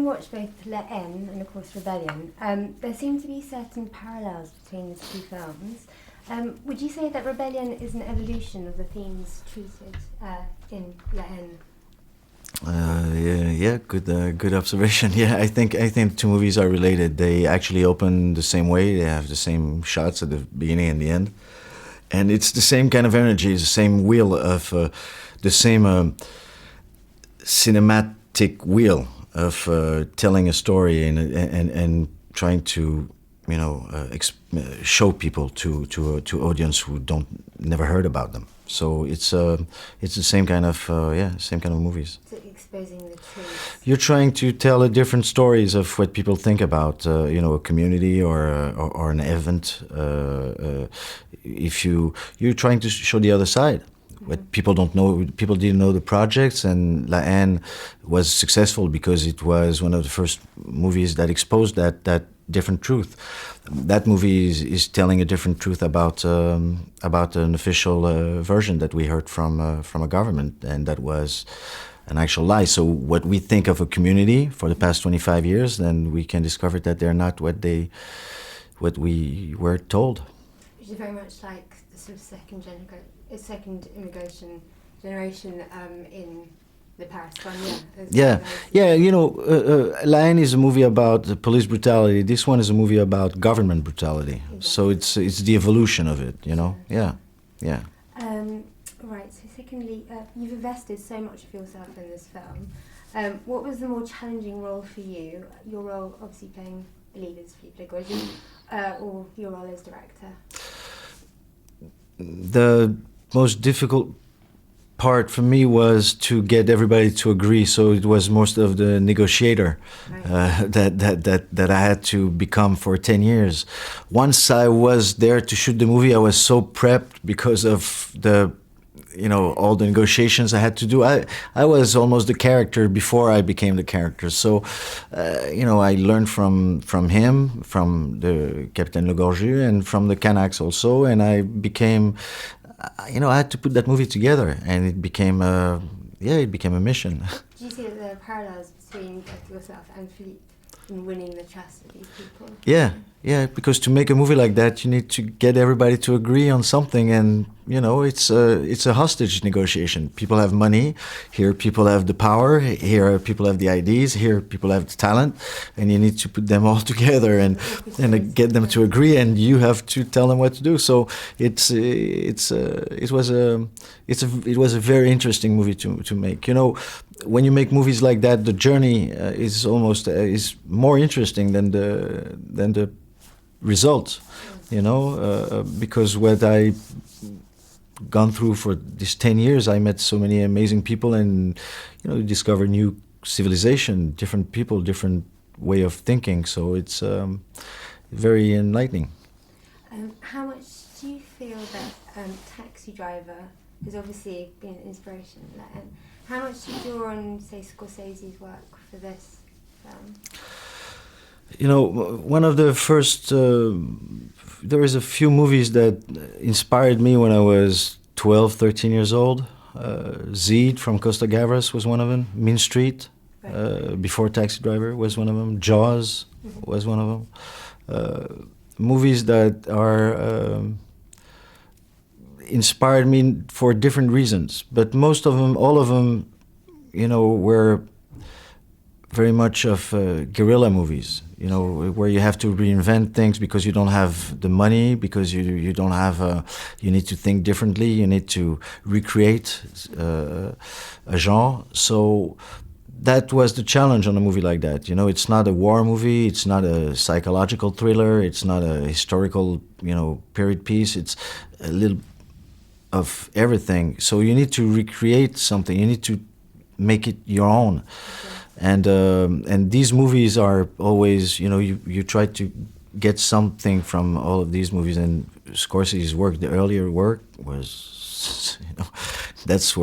watched both La Haine and, of course, Rebellion, there seem to be certain parallels between the two films. Would you say that Rebellion is an evolution of the themes treated in La Haine? Good observation. Yeah, I think the two movies are related. They actually open the same way. They have the same shots at the beginning and the end, and it's the same kind of energy, the same wheel of the same cinematic wheel of telling a story and trying to show people to audience who never heard about them. So it's the same kind of movies. So exposing the truth. You're trying to tell a different stories of what people think about a community or an event. If you're trying to show the other side. What people don't know, people didn't know the projects, and La Haine was successful because it was one of the first movies that exposed that different truth. That movie is telling a different truth about an official version that we heard from a government, and that was an actual lie. So what we think of a community for the past 25 years, then we can discover that they're not what we were told. Which is very much like the sort of second immigration generation in the Paris one, La Haine is a movie about police brutality. This one is a movie about government brutality. Exactly. So it's the evolution of it, Yeah. Right. So secondly, you've invested so much of yourself in this film. What was the more challenging role for you? Your role, obviously, playing the lead as Philippe Legorgy, or your role as director? The most difficult part for me was to get everybody to agree. So it was most of the negotiator that I had to become for 10 years. Once I was there to shoot the movie, I was so prepped because of all the negotiations I had to do. I was almost the character before I became the character. So, I learned from him, from the Capitaine Legorgy, and from the Kanaks also, and I became, I had to put that movie together, and it became a mission. Do you see that there are parallels between yourself and Philippe in winning the trust of these people? Yeah, because to make a movie like that, you need to get everybody to agree on something, and it's a hostage negotiation. People have money, here people have the power, here people have the ideas, here people have the talent, and you need to put them all together and get them to agree, and you have to tell them what to do. So it was a very interesting movie to make. When you make movies like that, the journey is almost is more interesting than the result, because what I gone through for these 10 years, I met so many amazing people, and discover new civilization, different people, different way of thinking. So it's very enlightening. How much do you feel that Taxi Driver has obviously been an inspiration? How much do you draw on, say, Scorsese's work for this film? One of the first, there is a few movies that inspired me when I was 12, 13 years old. Zed from Costa Gavras was one of them. Mean Street, before Taxi Driver, was one of them. Jaws was one of them. Movies that are inspired me for different reasons, but most of them, all of them, were very much of guerrilla movies, where you have to reinvent things because you don't have the money, because you don't have, you need to think differently, you need to recreate a genre. So that was the challenge on a movie like that. It's not a war movie, it's not a psychological thriller, it's not a historical, period piece, it's a little of everything. So you need to recreate something, you need to make it your own. And these movies are always, you try to get something from all of these movies. And Scorsese's work, the earlier work, was, that's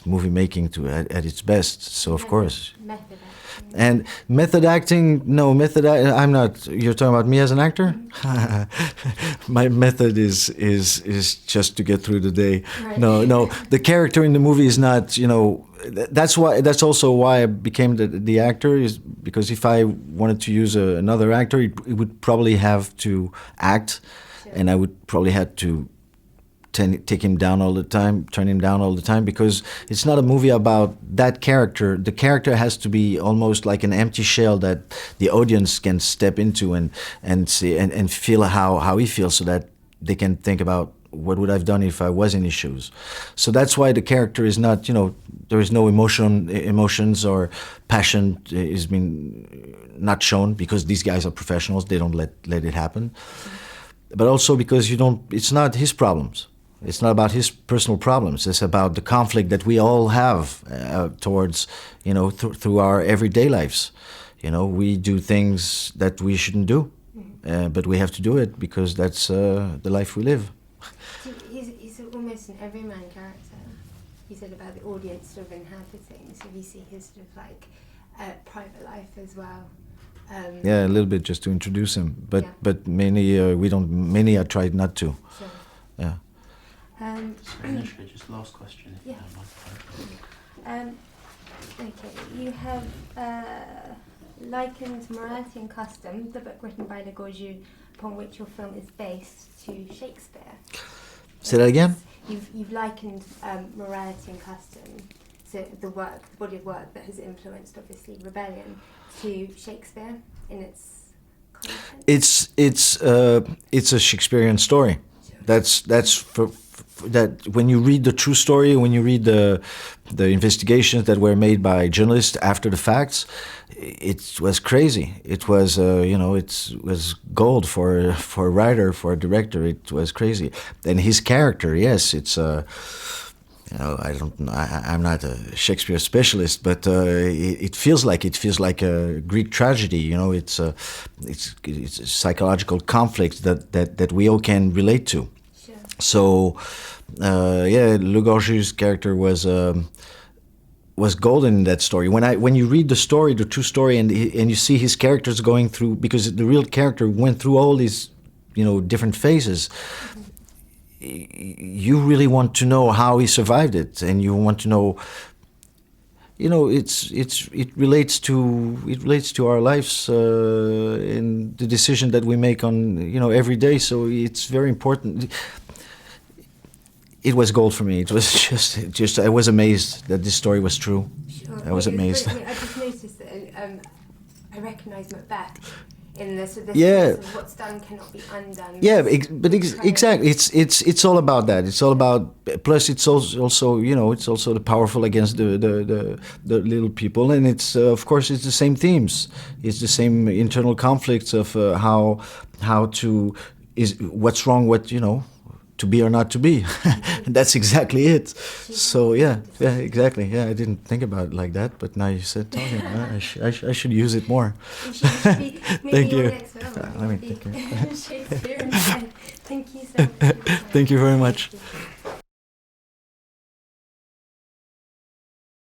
movie making at its best. So of course. Method. And method acting, no, I'm not, you're talking about me as an actor? My method is just to get through the day. Right. No, the character in the movie is not, that's also why I became the actor, is because if I wanted to use another actor, it would probably have to act, Sure. and I would probably have to take him down all the time, turn him down all the time, because it's not a movie about that character. The character has to be almost like an empty shell that the audience can step into and see and feel how he feels, so that they can think about what would I've done if I was in his shoes. So that's why the character is not, there is no emotions or passion is being not shown, because these guys are professionals. They don't let it happen. But also because it's not his problems. It's not about his personal problems. It's about the conflict that we all have towards, through our everyday lives. We do things that we shouldn't do, but we have to do it because that's the life we live. So he's almost an everyman character. You said about the audience sort of inhabiting, so you see his sort of like private life as well. Yeah, a little bit just to introduce him, but many many I tried not to. Sure. Yeah. Initially, just last question. If Yeah. you don't mind. Okay, you have likened Morality and Custom, the book written by Le Gorju, upon which your film is based, to Shakespeare. Say that again? You've likened Morality and Custom, so the body of work that has influenced, obviously, Rebellion, to Shakespeare in its content. It's a Shakespearean story. Sure. That's for that. When you read the true story, when you read the investigations that were made by journalists after the facts, it was crazy. It was it was gold for a writer, for a director. It was crazy. And his character, yes, it's I'm not a Shakespeare specialist, but it feels like a Greek tragedy. It's a psychological conflict that we all can relate to. Sure. So, Le Gorju's character was golden in that story. When you read the story, the true story, and you see his characters going through, because the real character went through all these, different phases. Mm-hmm. You really want to know how he survived it, and you want to know. It relates to our lives and the decision that we make on every day. So it's very important. It was gold for me. It was just I was amazed that this story was true. Sure. I was amazed. I just noticed that I recognise Macbeth in this. Sort of what's done cannot be undone. Yeah, exactly. It's all about that. It's all about. Plus, it's also it's also the powerful against the little people, and it's of course it's the same themes. It's the same internal conflicts of how to what's wrong. To be or not to be. That's exactly it. So yeah, exactly. Yeah, I didn't think about it like that, but now you said talking. I should use it more. Thank you. Let me think. Shakespeare. Thank you so much. Thank you very much.